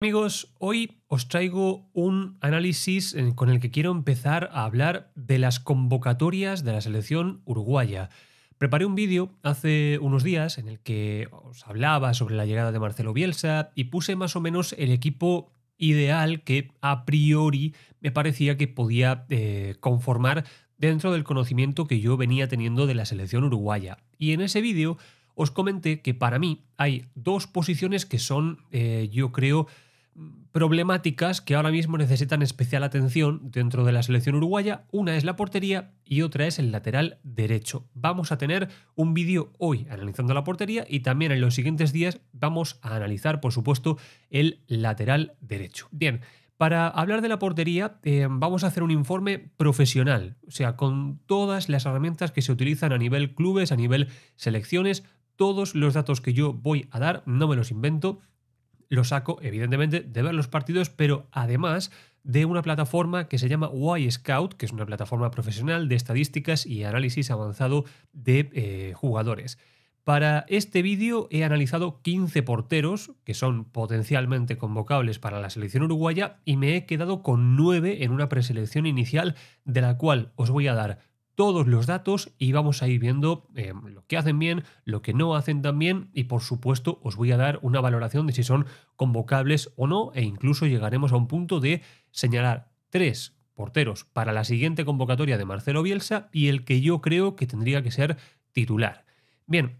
Amigos, hoy os traigo un análisis con el que quiero empezar a hablar de las convocatorias de la selección uruguaya. Preparé un vídeo hace unos días en el que os hablaba sobre la llegada de Marcelo Bielsa y puse más o menos el equipo ideal que a priori me parecía que podía conformar dentro del conocimiento que yo venía teniendo de la selección uruguaya. Y en ese vídeo os comenté que para mí hay dos posiciones que son, yo creo, problemáticas que ahora mismo necesitan especial atención dentro de la selección uruguaya. Una es la portería y otra es el lateral derecho. Vamos a tener un vídeo hoy analizando la portería y también en los siguientes días vamos a analizar, por supuesto, el lateral derecho. Bien, para hablar de la portería vamos a hacer un informe profesional, o sea, con todas las herramientas que se utilizan a nivel clubes, a nivel selecciones. Todos los datos que yo voy a dar no me los invento, lo saco, evidentemente, de ver los partidos, pero además de una plataforma que se llama Y-Scout, que es una plataforma profesional de estadísticas y análisis avanzado de jugadores. Para este vídeo he analizado 15 porteros que son potencialmente convocables para la selección uruguaya y me he quedado con 9 en una preselección inicial, de la cual os voy a dar todos los datos y vamos a ir viendo lo que hacen bien, lo que no hacen tan bien y por supuesto os voy a dar una valoración de si son convocables o no, e incluso llegaremos a un punto de señalar 3 porteros para la siguiente convocatoria de Marcelo Bielsa y el que yo creo que tendría que ser titular. Bien,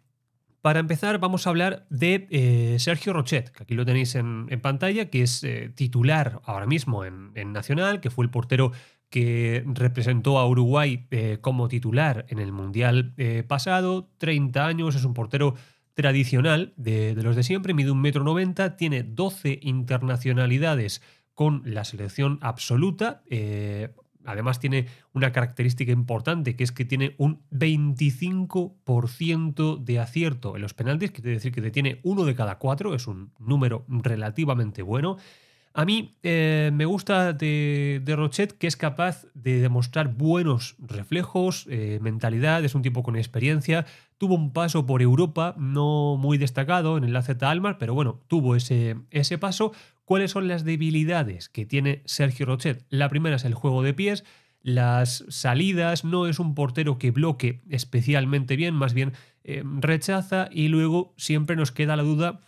para empezar vamos a hablar de Sergio Rochet, que aquí lo tenéis en pantalla, que es titular ahora mismo en Nacional, que fue el portero que representó a Uruguay como titular en el Mundial pasado. 30 años, es un portero tradicional de los de siempre, mide 1,90 m, tiene 12 internacionalidades con la selección absoluta. Además tiene una característica importante, que es que tiene un 25% de acierto en los penaltis, que quiere decir que tiene uno de cada 4, es un número relativamente bueno. A mí me gusta de Rochet que es capaz de demostrar buenos reflejos, mentalidad, es un tipo con experiencia, tuvo un paso por Europa no muy destacado en el AZ Alkmaar, pero bueno, tuvo ese paso. ¿Cuáles son las debilidades que tiene Sergio Rochet? La primera es el juego de pies, las salidas, no es un portero que bloque especialmente bien, más bien rechaza, y luego siempre nos queda la duda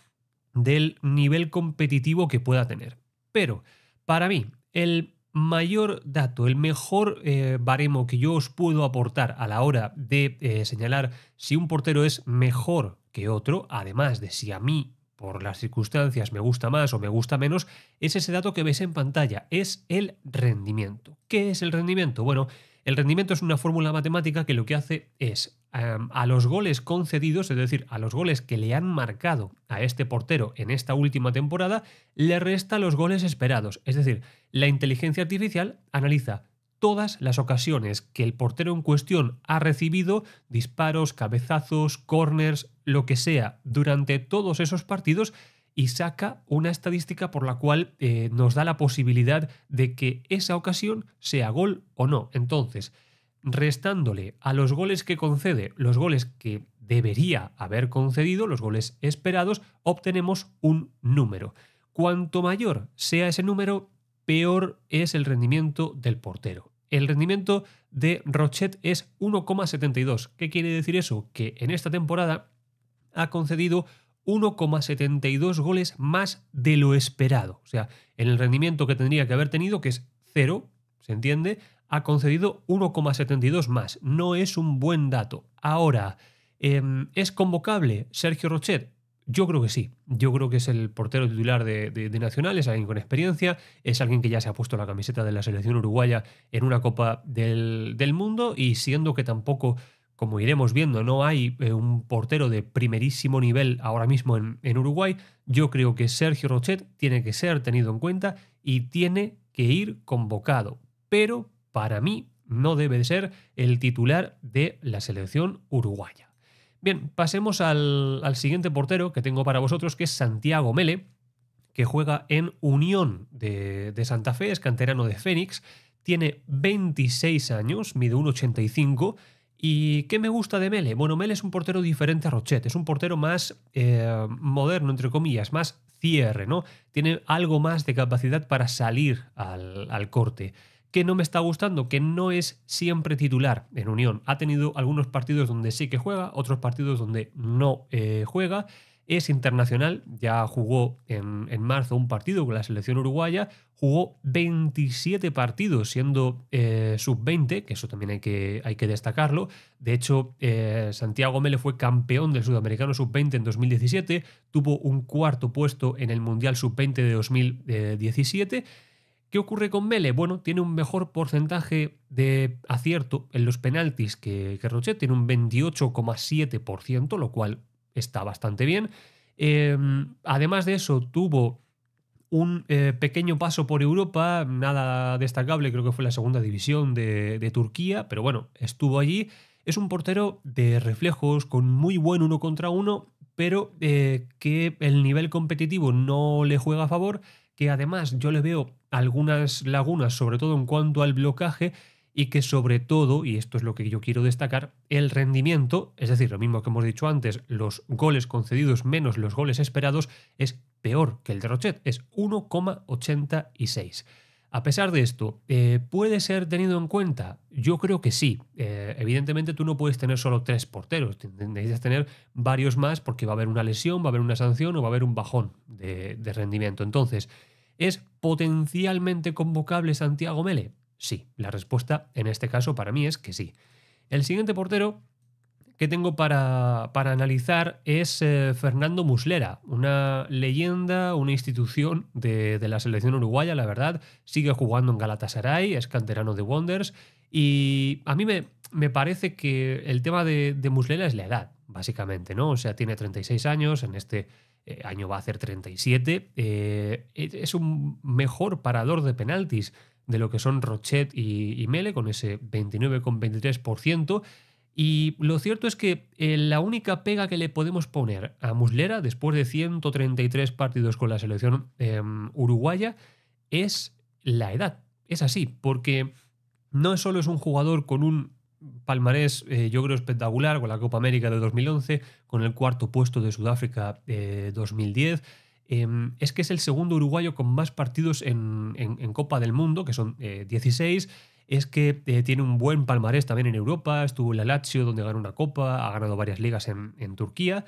del nivel competitivo que pueda tener. Pero para mí el mayor dato, el mejor baremo que yo os puedo aportar a la hora de señalar si un portero es mejor que otro, además de si a mí por las circunstancias me gusta más o me gusta menos, es ese dato que ves en pantalla, es el rendimiento. ¿Qué es el rendimiento? Bueno, el rendimiento es una fórmula matemática que lo que hace es a los goles concedidos, es decir, a los goles que le han marcado a este portero en esta última temporada, le resta los goles esperados. Es decir, la inteligencia artificial analiza todas las ocasiones que el portero en cuestión ha recibido, disparos, cabezazos, corners, lo que sea, durante todos esos partidos, y saca una estadística por la cual nos da la posibilidad de que esa ocasión sea gol o no. Entonces, restándole a los goles que concede los goles que debería haber concedido, los goles esperados, obtenemos un número. Cuanto mayor sea ese número, peor es el rendimiento del portero. El rendimiento de Rochet es 1,72. ¿Qué quiere decir eso? Que en esta temporada ha concedido 1,72 goles más de lo esperado. O sea, en el rendimiento que tendría que haber tenido, que es 0, ¿se entiende?, ha concedido 1,72 más. No es un buen dato. Ahora, ¿es convocable Sergio Rochet? Yo creo que sí. Yo creo que es el portero titular de Nacional, es alguien con experiencia, es alguien que ya se ha puesto la camiseta de la selección uruguaya en una Copa del Mundo, y siendo que tampoco, como iremos viendo, no hay un portero de primerísimo nivel ahora mismo en Uruguay, yo creo que Sergio Rochet tiene que ser tenido en cuenta y tiene que ir convocado. Pero para mí no debe de ser el titular de la selección uruguaya. Bien, pasemos al siguiente portero que tengo para vosotros, que es Santiago Mele, que juega en Unión de Santa Fe, es canterano de Fénix, tiene 26 años, mide 1,85 ¿Y qué me gusta de Mele? Bueno, Mele es un portero diferente a Rochet, es un portero más moderno, entre comillas, más cierre, ¿no? Tiene algo más de capacidad para salir al corte. ¿Qué no me está gustando? Que no es siempre titular en Unión. Ha tenido algunos partidos donde sí que juega, otros partidos donde no juega. Es internacional, ya jugó en marzo un partido con la selección uruguaya, jugó 27 partidos siendo sub-20, que eso también hay que destacarlo. De hecho, Santiago Mele fue campeón del Sudamericano sub-20 en 2017, tuvo un cuarto puesto en el Mundial sub-20 de 2017. ¿Qué ocurre con Mele? Bueno, tiene un mejor porcentaje de acierto en los penaltis que Rochet, tiene un 28,7%, lo cual está bastante bien. Además de eso, tuvo un pequeño paso por Europa, nada destacable, creo que fue la segunda división de Turquía, pero bueno, estuvo allí. Es un portero de reflejos con muy buen uno contra uno, pero que el nivel competitivo no le juega a favor, que además yo le veo algunas lagunas, sobre todo en cuanto al blocaje, y que sobre todo, y esto es lo que yo quiero destacar, el rendimiento, es decir, lo mismo que hemos dicho antes, los goles concedidos menos los goles esperados, es peor que el de Rochet, es 1,86. A pesar de esto, ¿puede ser tenido en cuenta? Yo creo que sí. Evidentemente tú no puedes tener solo 3 porteros, necesitas tener varios más porque va a haber una lesión, va a haber una sanción o va a haber un bajón de rendimiento. Entonces, ¿es potencialmente convocable Santiago Mele? Sí, la respuesta en este caso para mí es que sí. El siguiente portero que tengo para analizar es Fernando Muslera, una leyenda, una institución de la selección uruguaya, la verdad. Sigue jugando en Galatasaray, es canterano de Wanderers y a mí me parece que el tema de Muslera es la edad, básicamente, ¿no? O sea, tiene 36 años, en este año va a hacer 37. Es un mejor parador de penaltis de lo que son Rochet y Mele, con ese 29,23%. Y lo cierto es que la única pega que le podemos poner a Muslera, después de 133 partidos con la selección uruguaya, es la edad. Es así, porque no solo es un jugador con un palmarés, yo creo, espectacular, con la Copa América de 2011, con el cuarto puesto de Sudáfrica 2010. Es que es el segundo uruguayo con más partidos en Copa del Mundo, que son 16. Es que tiene un buen palmarés también en Europa, estuvo en la Lazio donde ganó una copa, ha ganado varias ligas en Turquía.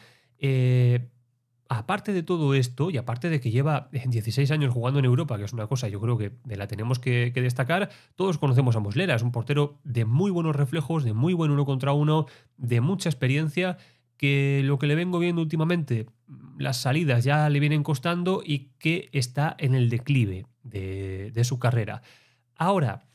Aparte de todo esto, y aparte de que lleva 16 años jugando en Europa, que es una cosa yo creo que la tenemos que destacar, todos conocemos a Muslera, es un portero de muy buenos reflejos, de muy buen uno contra uno, de mucha experiencia, que lo que le vengo viendo últimamente, las salidas ya le vienen costando y que está en el declive de su carrera. Ahora,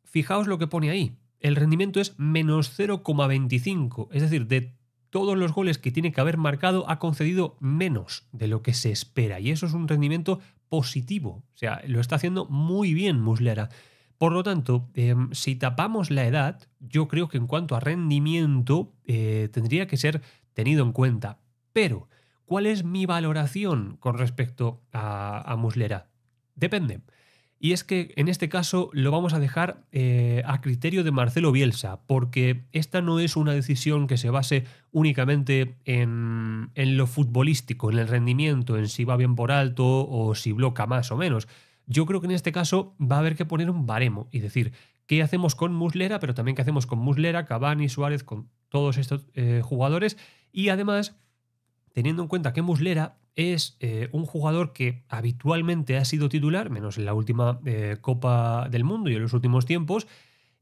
fijaos lo que pone ahí. El rendimiento es menos 0,25. Es decir, de todos los goles que tiene que haber marcado, ha concedido menos de lo que se espera. Y eso es un rendimiento positivo. O sea, lo está haciendo muy bien Muslera. Por lo tanto, si tapamos la edad, yo creo que en cuanto a rendimiento tendría que ser tenido en cuenta. Pero, ¿cuál es mi valoración con respecto a Muslera? Depende. Y es que en este caso lo vamos a dejar a criterio de Marcelo Bielsa, porque esta no es una decisión que se base únicamente en lo futbolístico, en el rendimiento, en si va bien por alto o si bloca más o menos. Yo creo que en este caso va a haber que poner un baremo y decir qué hacemos con Muslera, pero también qué hacemos con Muslera, Cavani, Suárez, con todos estos jugadores. Y además, teniendo en cuenta que Muslera es un jugador que habitualmente ha sido titular, menos en la última Copa del Mundo y en los últimos tiempos,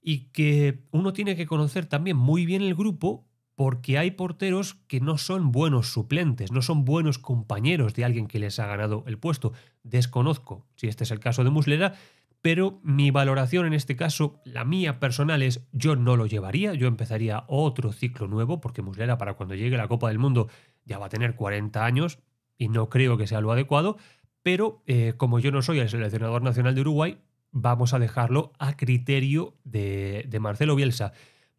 y que uno tiene que conocer también muy bien el grupo porque hay porteros que no son buenos suplentes, no son buenos compañeros de alguien que les ha ganado el puesto. Desconozco si este es el caso de Muslera, pero mi valoración en este caso, la mía personal, es yo no lo llevaría, yo empezaría otro ciclo nuevo, porque Muslera para cuando llegue la Copa del Mundo ya va a tener 40 años y no creo que sea lo adecuado, pero como yo no soy el seleccionador nacional de Uruguay, vamos a dejarlo a criterio de Marcelo Bielsa.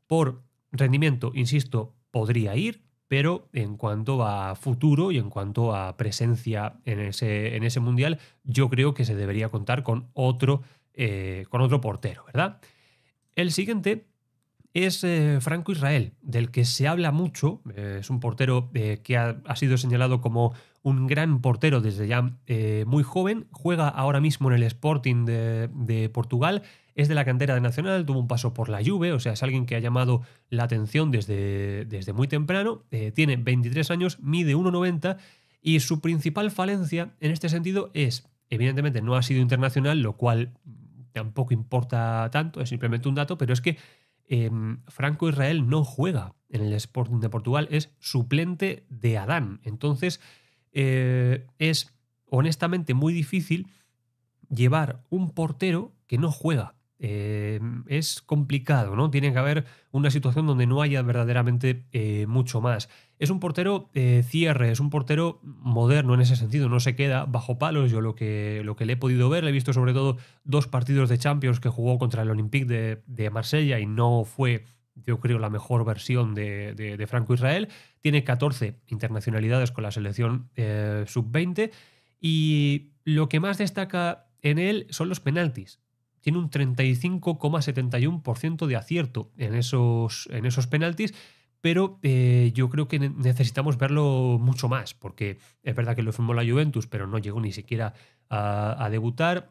Por rendimiento, insisto, podría ir, pero en cuanto a futuro y en cuanto a presencia en ese mundial, yo creo que se debería contar con otro portero, ¿verdad? El siguiente es Franco Israel, del que se habla mucho. Es un portero que ha sido señalado como un gran portero desde ya muy joven. Juega ahora mismo en el Sporting de Portugal. Es de la cantera de Nacional, tuvo un paso por la Juve, o sea, es alguien que ha llamado la atención desde muy temprano. Tiene 23 años, mide 1,90 y su principal falencia en este sentido es, evidentemente, no ha sido internacional, lo cual tampoco importa tanto, es simplemente un dato, pero es que Franco Israel no juega en el Sporting de Portugal, es suplente de Adán. Entonces, es honestamente muy difícil llevar un portero que no juega. Es complicado, ¿no? Tiene que haber una situación donde no haya verdaderamente mucho más. Es un portero cierre, es un portero moderno en ese sentido, no se queda bajo palos. Yo lo que le he podido ver, le he visto sobre todo 2 partidos de Champions que jugó contra el Olympique de Marsella y no fue, yo creo, la mejor versión de Franco Israel. Tiene 14 internacionalidades con la selección sub-20 y lo que más destaca en él son los penaltis. Tiene un 35,71% de acierto en esos penaltis, pero yo creo que necesitamos verlo mucho más, porque es verdad que lo firmó la Juventus, pero no llegó ni siquiera a debutar.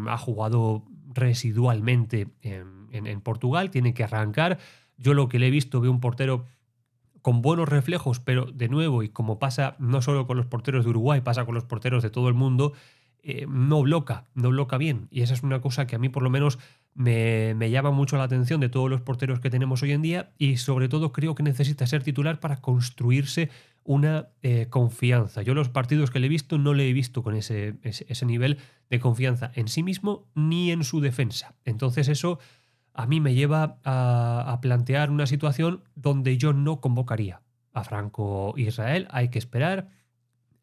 Ha jugado residualmente en Portugal, tiene que arrancar. Yo lo que le he visto, veo un portero con buenos reflejos, pero de nuevo, y como pasa no solo con los porteros de Uruguay, pasa con los porteros de todo el mundo, no bloca bien. Y esa es una cosa que a mí por lo menos me llama mucho la atención de todos los porteros que tenemos hoy en día y sobre todo creo que necesita ser titular para construirse una confianza. Yo los partidos que le he visto no le he visto con ese nivel de confianza en sí mismo ni en su defensa. Entonces eso a mí me lleva a plantear una situación donde yo no convocaría a Franco Israel. Hay que esperar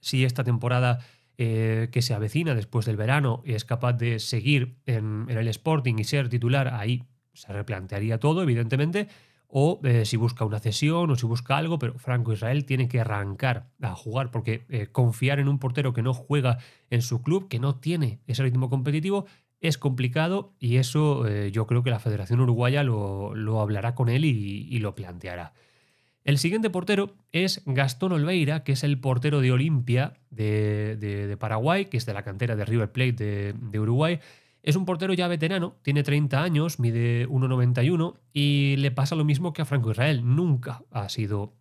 si esta temporada que se avecina después del verano es capaz de seguir en el Sporting y ser titular, ahí se replantearía todo, evidentemente, o si busca una cesión o si busca algo, pero Franco Israel tiene que arrancar a jugar porque confiar en un portero que no juega en su club, que no tiene ese ritmo competitivo, es complicado y eso yo creo que la Federación Uruguaya lo hablará con él y lo planteará. El siguiente portero es Gastón Olveira, que es el portero de Olimpia de Paraguay, que es de la cantera de River Plate de Uruguay. Es un portero ya veterano, tiene 30 años, mide 1,91 y le pasa lo mismo que a Franco Israel. Nunca ha sido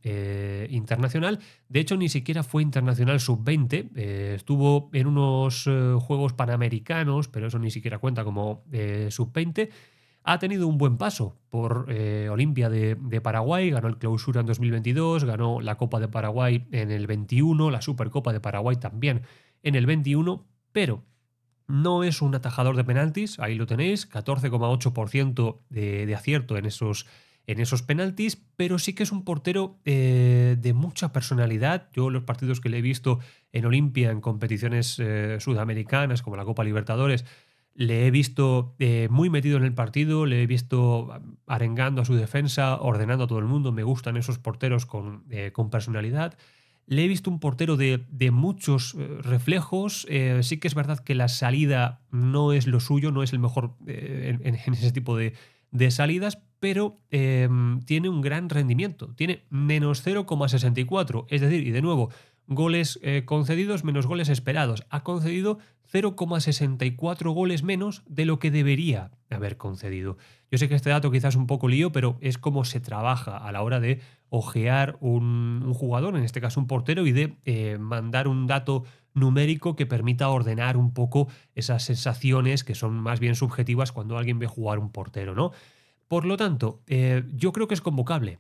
internacional. De hecho, ni siquiera fue internacional sub-20. Estuvo en unos Juegos Panamericanos, pero eso ni siquiera cuenta como sub-20. Ha tenido un buen paso por Olimpia de Paraguay, ganó el Clausura en 2022, ganó la Copa de Paraguay en el 21, la Supercopa de Paraguay también en el 21, pero no es un atajador de penaltis, ahí lo tenéis, 14,8% de acierto en esos penaltis, pero sí que es un portero de mucha personalidad. Yo los partidos que le he visto en Olimpia en competiciones sudamericanas como la Copa Libertadores, le he visto muy metido en el partido, le he visto arengando a su defensa, ordenando a todo el mundo. Me gustan esos porteros con personalidad. Le he visto un portero de muchos reflejos. Sí que es verdad que la salida no es lo suyo, no es el mejor en ese tipo de salidas, pero tiene un gran rendimiento. Tiene menos 0,64, es decir, y de nuevo, goles concedidos menos goles esperados. Ha concedido 0,64 goles menos de lo que debería haber concedido. Yo sé que este dato quizás es un poco lío, pero es como se trabaja a la hora de ojear un jugador, en este caso un portero, y de mandar un dato numérico que permita ordenar un poco esas sensaciones que son más bien subjetivas cuando alguien ve jugar un portero, ¿no? Por lo tanto, yo creo que es convocable.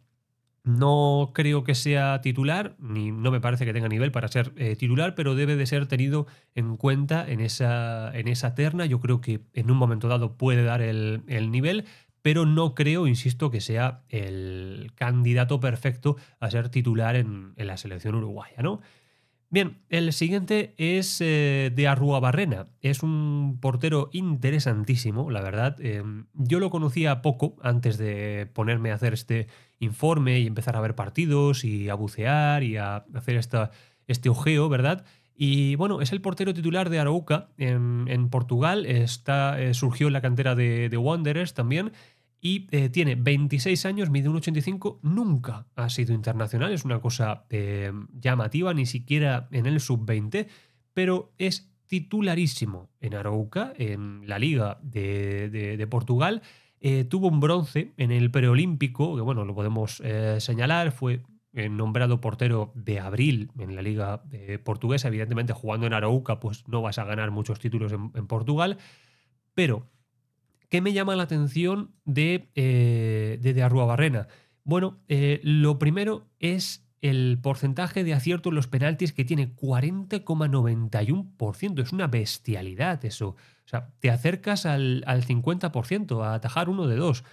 No creo que sea titular, ni no me parece que tenga nivel para ser titular, pero debe de ser tenido en cuenta en esa terna. Yo creo que en un momento dado puede dar el nivel, pero no creo, insisto, que sea el candidato perfecto a ser titular en la selección uruguaya, ¿no? Bien, el siguiente es de Arruabarrena. Es un portero interesantísimo, la verdad. Yo lo conocía poco antes de ponerme a hacer este informe y empezar a ver partidos y a bucear y a hacer este ojeo, ¿verdad? Y bueno, es el portero titular de Arauca en Portugal. Surgió en la cantera de Wanderers también. y tiene 26 años, mide 1,85, nunca ha sido internacional, es una cosa llamativa, ni siquiera en el sub-20, pero es titularísimo en Arouca, en la Liga de Portugal. Tuvo un bronce en el preolímpico, que bueno, lo podemos señalar, fue nombrado portero de abril en la Liga portuguesa. Evidentemente, jugando en Arouca, pues no vas a ganar muchos títulos en Portugal, pero ¿qué me llama la atención de Arruabarrena? Bueno, lo primero es el porcentaje de acierto en los penaltis, que tiene 40,91%. Es una bestialidad eso. O sea, te acercas al 50% a atajar uno de dos.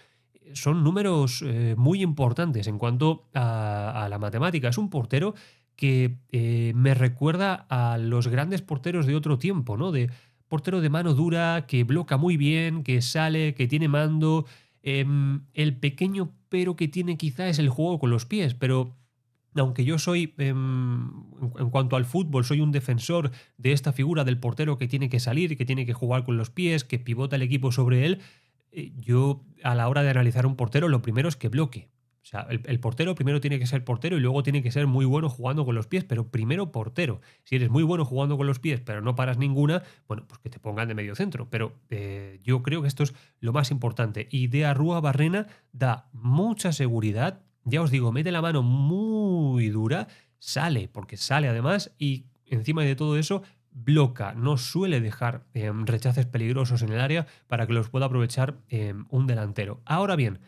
Son números muy importantes en cuanto a la matemática. Es un portero que me recuerda a los grandes porteros de otro tiempo, ¿no? De portero de mano dura, que bloca muy bien, que sale, que tiene mando. El pequeño pero que tiene quizá es el juego con los pies, pero aunque yo soy, en cuanto al fútbol, soy un defensor de esta figura del portero que tiene que salir, que tiene que jugar con los pies, que pivota el equipo sobre él, yo a la hora de analizar un portero lo primero es que bloque. O sea, el portero primero tiene que ser portero y luego tiene que ser muy bueno jugando con los pies, pero primero portero. Si eres muy bueno jugando con los pies, pero no paras ninguna, bueno, pues que te pongan de medio centro. Pero yo creo que esto es lo más importante. Y de Arruabarrena da mucha seguridad. Ya os digo, mete la mano muy dura, sale, porque sale además, y encima de todo eso, bloca, no suele dejar rechaces peligrosos en el área para que los pueda aprovechar un delantero. Ahora bien,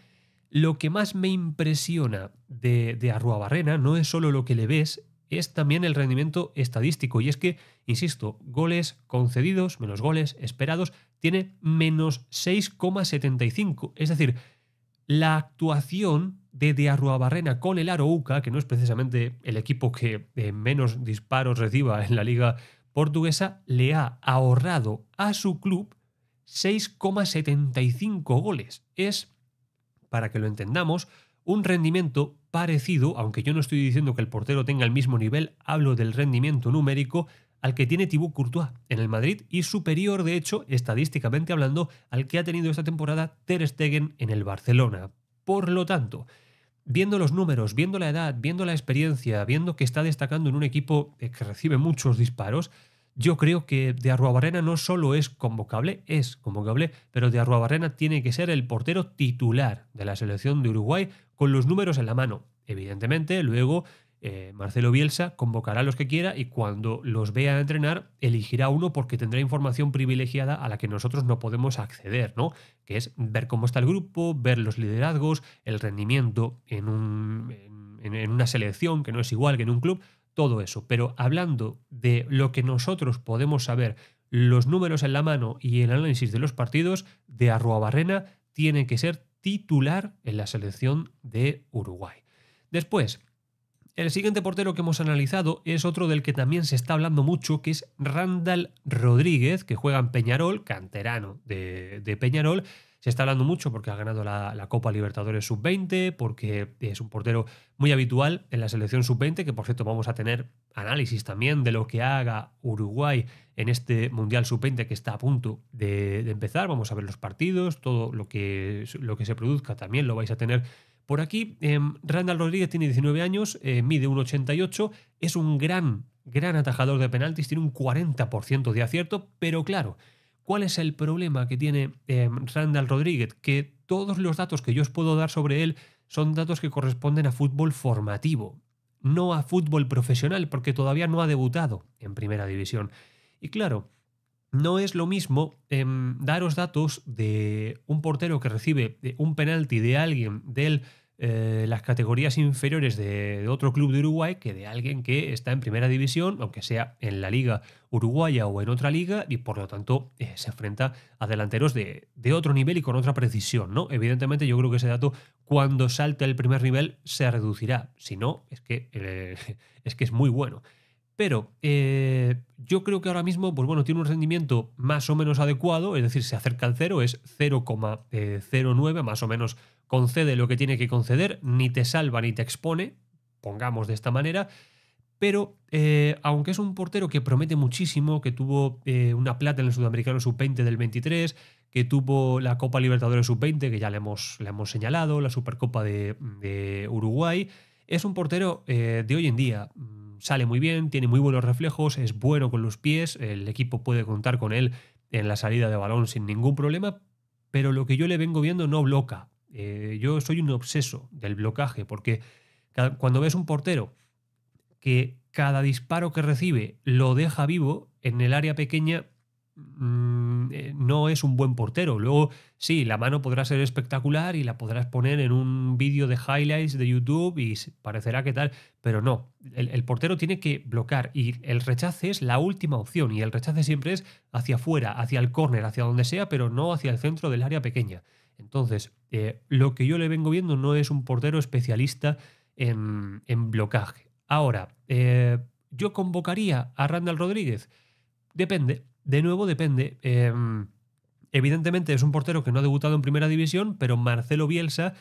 lo que más me impresiona de Arruabarrena no es solo lo que le ves, es también el rendimiento estadístico. Y es que, insisto, goles concedidos menos goles esperados, tiene menos 6,75. Es decir, la actuación de Arruabarrena con el Arouca, que no es precisamente el equipo que menos disparos reciba en la liga portuguesa, le ha ahorrado a su club 6,75 goles. Es, para que lo entendamos, un rendimiento parecido, aunque yo no estoy diciendo que el portero tenga el mismo nivel, hablo del rendimiento numérico al que tiene Thibaut Courtois en el Madrid y superior, de hecho, estadísticamente hablando, al que ha tenido esta temporada Ter Stegen en el Barcelona. Por lo tanto, viendo los números, viendo la edad, viendo la experiencia, viendo que está destacando en un equipo que recibe muchos disparos, yo creo que de Arruabarrena no solo es convocable, pero de Arruabarrena tiene que ser el portero titular de la selección de Uruguay con los números en la mano. Evidentemente, luego Marcelo Bielsa convocará a los que quiera y cuando los vea entrenar elegirá uno porque tendrá información privilegiada a la que nosotros no podemos acceder, ¿no? Que es ver cómo está el grupo, ver los liderazgos, el rendimiento en una selección que no es igual que en un club, todo eso. Pero hablando de lo que nosotros podemos saber, los números en la mano y el análisis de los partidos, de Arruabarrena tiene que ser titular en la selección de Uruguay. Después, el siguiente portero que hemos analizado es otro del que también se está hablando mucho, que es Randall Rodríguez, que juega en Peñarol, canterano de Peñarol. Se está hablando mucho porque ha ganado la Copa Libertadores Sub-20, porque es un portero muy habitual en la selección Sub-20, que por cierto vamos a tener análisis también de lo que haga Uruguay en este Mundial Sub-20 que está a punto de empezar. Vamos a ver los partidos, todo lo que se produzca también lo vais a tener por aquí. Randall Rodríguez tiene 19 años, mide 1,88, es un gran atajador de penaltis, tiene un 40% de acierto, pero claro, ¿cuál es el problema que tiene Randall Rodríguez? Que todos los datos que yo os puedo dar sobre él son datos que corresponden a fútbol formativo, no a fútbol profesional, porque todavía no ha debutado en primera división. Y claro, no es lo mismo daros datos de un portero que recibe un penalti de alguien de las categorías inferiores de otro club de Uruguay que de alguien que está en primera división, aunque sea en la liga uruguaya o en otra liga, y por lo tanto se enfrenta a delanteros de otro nivel y con otra precisión, ¿no? Evidentemente yo creo que ese dato cuando salte el primer nivel se reducirá, si no es que es muy bueno. Pero yo creo que ahora mismo, pues bueno, tiene un rendimiento más o menos adecuado, es decir, se acerca al cero, es 0,09, más o menos concede lo que tiene que conceder, ni te salva ni te expone, pongamos de esta manera, pero aunque es un portero que promete muchísimo, que tuvo una plata en el Sudamericano Sub-20 del 23, que tuvo la Copa Libertadores Sub-20, que ya le hemos señalado, la Supercopa de Uruguay. Es un portero de hoy en día. Sale muy bien, tiene muy buenos reflejos, es bueno con los pies, el equipo puede contar con él en la salida de balón sin ningún problema, pero lo que yo le vengo viendo no bloca. Yo soy un obseso del blocaje, porque cuando ves un portero que cada disparo que recibe lo deja vivo en el área pequeña, no es un buen portero. Luego, sí, la mano podrá ser espectacular y la podrás poner en un vídeo de highlights de YouTube y parecerá que tal, pero no. El portero tiene que bloquear y el rechace es la última opción, y el rechace siempre es hacia afuera, hacia el córner, hacia donde sea, pero no hacia el centro del área pequeña. Entonces, lo que yo le vengo viendo no es un portero especialista en blocaje. Ahora, ¿yo convocaría a Randall Rodríguez? Depende, de nuevo depende. Evidentemente es un portero que no ha debutado en primera división, pero Marcelo Bielsa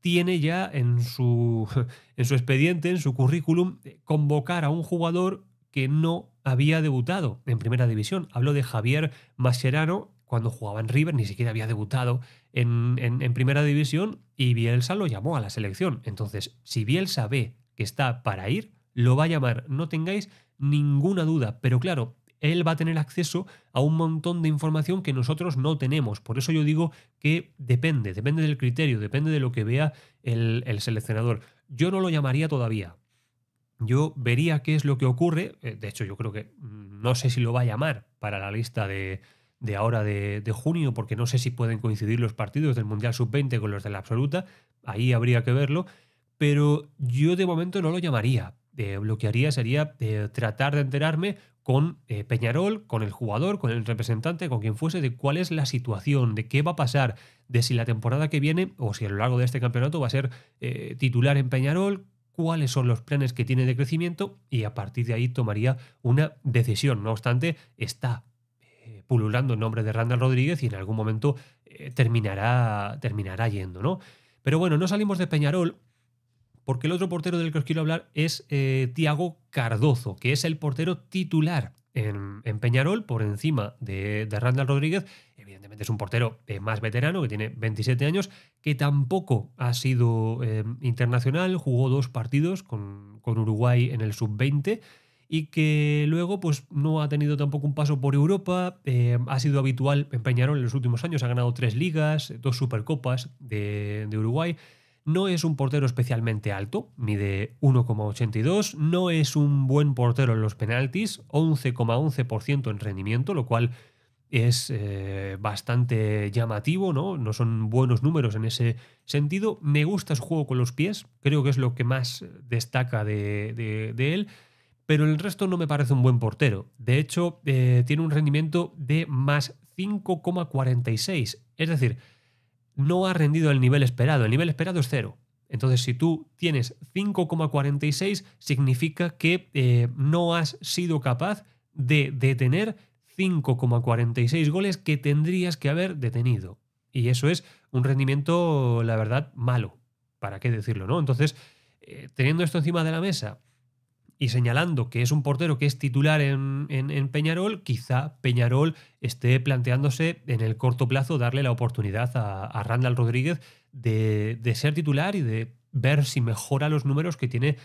tiene ya en su, en su expediente, en su currículum, convocar a un jugador que no había debutado en primera división. Hablo de Javier Mascherano, cuando jugaba en River, ni siquiera había debutado en primera división, y Bielsa lo llamó a la selección. Entonces, si Bielsa ve que está para ir, lo va a llamar, no tengáis ninguna duda. Pero claro, él va a tener acceso a un montón de información que nosotros no tenemos. Por eso yo digo que depende del criterio, depende de lo que vea el seleccionador. Yo no lo llamaría todavía. Yo vería qué es lo que ocurre. De hecho, yo creo que no sé si lo va a llamar para la lista de ahora de junio, porque no sé si pueden coincidir los partidos del Mundial Sub-20 con los de la absoluta. Ahí habría que verlo. Pero yo de momento no lo llamaría. Lo que haría sería tratar de enterarme con Peñarol, con el jugador, con el representante, con quien fuese, de cuál es la situación, de qué va a pasar, de si la temporada que viene o si a lo largo de este campeonato va a ser titular en Peñarol, cuáles son los planes que tiene de crecimiento, y a partir de ahí tomaría una decisión. No obstante, está pululando el nombre de Randall Rodríguez y en algún momento terminará yendo, ¿no? Pero bueno, no salimos de Peñarol, porque el otro portero del que os quiero hablar es Thiago Cardozo, que es el portero titular en Peñarol, por encima de Randall Rodríguez. Evidentemente es un portero más veterano, que tiene 27 años, que tampoco ha sido internacional, jugó 2 partidos con Uruguay en el Sub-20, y que luego pues no ha tenido tampoco un paso por Europa. Ha sido habitual en Peñarol en los últimos años, ha ganado 3 ligas, 2 supercopas de Uruguay. No es un portero especialmente alto, mide 1,82, no es un buen portero en los penaltis, 11,11% en rendimiento, lo cual es bastante llamativo, ¿no? No son buenos números en ese sentido. Me gusta su juego con los pies, creo que es lo que más destaca de él, pero el resto no me parece un buen portero. De hecho, tiene un rendimiento de más 5,46, es decir, no ha rendido al nivel esperado. El nivel esperado es 0. Entonces, si tú tienes 5,46, significa que no has sido capaz de detener 5,46 goles que tendrías que haber detenido. Y eso es un rendimiento, la verdad, malo. ¿Para qué decirlo, no? Entonces, teniendo esto encima de la mesa y señalando que es un portero que es titular en Peñarol, quizá Peñarol esté planteándose en el corto plazo darle la oportunidad a Randall Rodríguez de ser titular y de ver si mejora los números que tiene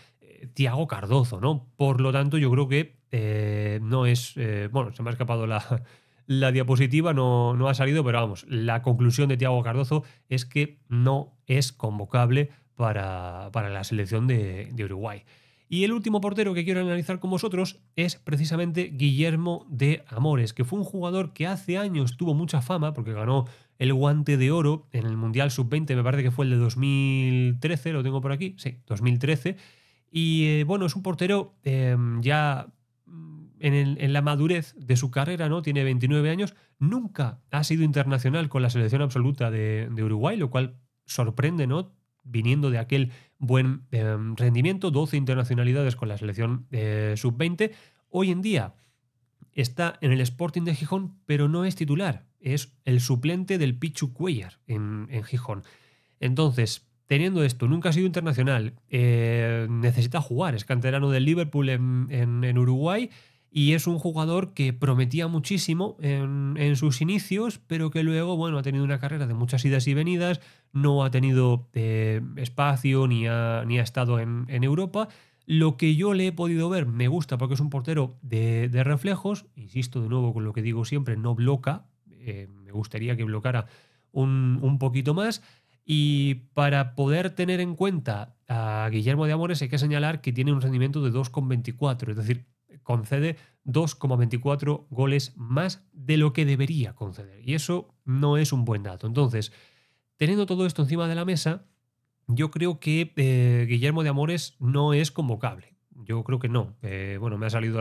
Thiago Cardozo, ¿no? Por lo tanto, yo creo que no es... bueno, se me ha escapado la diapositiva, no ha salido, pero vamos, la conclusión de Thiago Cardozo es que no es convocable para la selección de Uruguay. Y el último portero que quiero analizar con vosotros es precisamente Guillermo de Amores, que fue un jugador que hace años tuvo mucha fama porque ganó el Guante de Oro en el Mundial Sub-20, me parece que fue el de 2013, lo tengo por aquí, sí, 2013. Y bueno, es un portero ya en la madurez de su carrera, ¿no? Tiene 29 años, nunca ha sido internacional con la selección absoluta de Uruguay, lo cual sorprende, ¿no? Viniendo de aquel buen rendimiento, 12 internacionalidades con la selección sub-20. Hoy en día está en el Sporting de Gijón, pero no es titular. Es el suplente del Pichu Cuellar en Gijón. Entonces, teniendo esto, nunca ha sido internacional, necesita jugar, es canterano del Liverpool en Uruguay, Y es un jugador que prometía muchísimo en sus inicios, pero que luego, bueno, ha tenido una carrera de muchas idas y venidas, no ha tenido espacio ni ha estado en Europa. Lo que yo le he podido ver me gusta porque es un portero de reflejos, insisto de nuevo con lo que digo siempre, no bloca, me gustaría que blocara un poquito más. Y para poder tener en cuenta a Guillermo de Amores hay que señalar que tiene un rendimiento de 2,24, es decir, concede 2,24 goles más de lo que debería conceder. Y eso no es un buen dato. Entonces, teniendo todo esto encima de la mesa, yo creo que Guillermo de Amores no es convocable. Yo creo que no. Bueno, me ha salido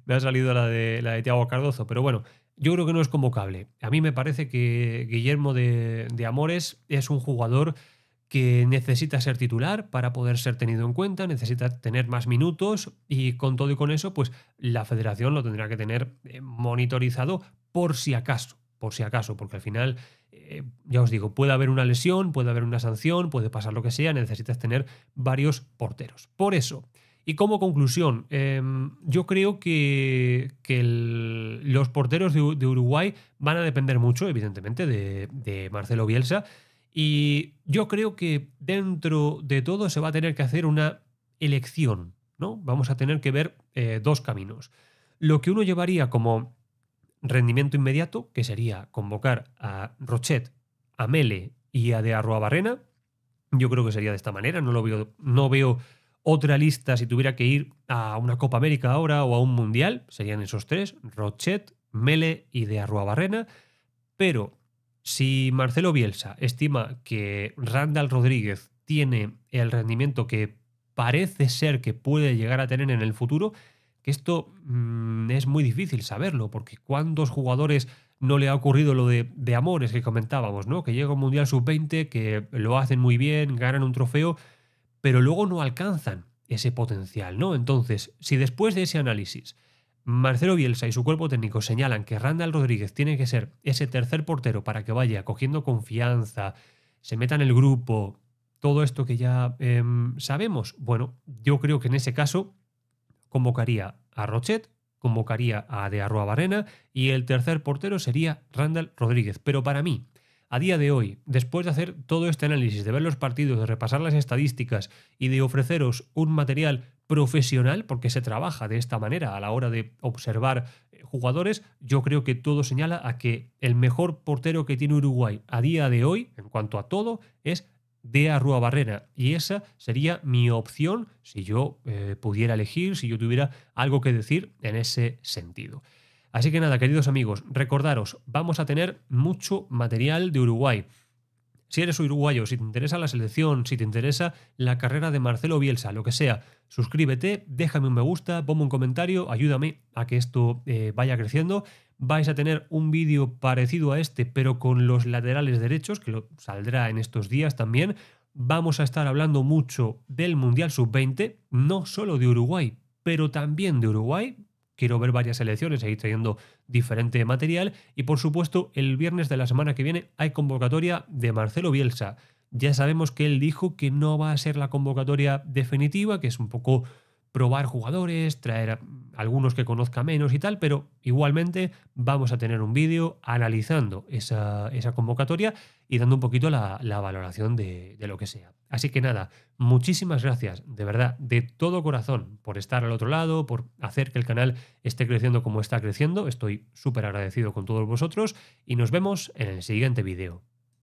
me ha salido la de Thiago Cardozo, pero bueno, yo creo que no es convocable. A mí me parece que Guillermo de Amores es un jugador que necesita ser titular para poder ser tenido en cuenta, necesita tener más minutos y con todo y con eso, pues la federación lo tendrá que tener monitorizado por si acaso, porque al final, ya os digo, puede haber una lesión, puede haber una sanción, puede pasar lo que sea, necesitas tener varios porteros. Por eso, y como conclusión, yo creo que los porteros de Uruguay van a depender mucho, evidentemente, de Marcelo Bielsa. Y yo creo que dentro de todo se va a tener que hacer una elección, ¿no? Vamos a tener que ver dos caminos. Lo que uno llevaría como rendimiento inmediato, que sería convocar a Rochet, a Mele y a De Arruabarrena. Yo creo que sería de esta manera. No veo otra lista si tuviera que ir a una Copa América ahora o a un Mundial. Serían esos tres: Rochet, Mele y De Arruabarrena. Pero si Marcelo Bielsa estima que Randall Rodríguez tiene el rendimiento que parece ser que puede llegar a tener en el futuro, que esto es muy difícil saberlo, porque ¿cuántos jugadores no le ha ocurrido lo de Amores que comentábamos, ¿no? Que llega a un Mundial Sub-20, que lo hacen muy bien, ganan un trofeo, pero luego no alcanzan ese potencial, ¿no? Entonces, si después de ese análisis Marcelo Bielsa y su cuerpo técnico señalan que Randall Rodríguez tiene que ser ese tercer portero para que vaya cogiendo confianza, se meta en el grupo, todo esto que ya sabemos, bueno, yo creo que en ese caso convocaría a Rochet, convocaría a De Arruabarrena y el tercer portero sería Randall Rodríguez. Pero para mí, a día de hoy, después de hacer todo este análisis, de ver los partidos, de repasar las estadísticas y de ofreceros un material profesional, porque se trabaja de esta manera a la hora de observar jugadores, yo creo que todo señala a que el mejor portero que tiene Uruguay a día de hoy, en cuanto a todo, es De Arruabarrena. Y esa sería mi opción si yo pudiera elegir, si yo tuviera algo que decir en ese sentido. Así que nada, queridos amigos, recordaros, vamos a tener mucho material de Uruguay. Si eres uruguayo, si te interesa la selección, si te interesa la carrera de Marcelo Bielsa, lo que sea, suscríbete, déjame un me gusta, ponme un comentario, ayúdame a que esto vaya creciendo. Vais a tener un vídeo parecido a este, pero con los laterales derechos, que saldrá en estos días también. Vamos a estar hablando mucho del Mundial Sub-20, no solo de Uruguay, pero también de Uruguay. Quiero ver varias selecciones, seguir trayendo diferente material. Y por supuesto, el viernes de la semana que viene hay convocatoria de Marcelo Bielsa. Ya sabemos que él dijo que no va a ser la convocatoria definitiva, que es un poco probar jugadores, traer a algunos que conozca menos y tal, pero igualmente vamos a tener un vídeo analizando esa convocatoria y dando un poquito la valoración de lo que sea. Así que nada, muchísimas gracias, de verdad, de todo corazón, por estar al otro lado, por hacer que el canal esté creciendo como está creciendo. Estoy súper agradecido con todos vosotros y nos vemos en el siguiente vídeo.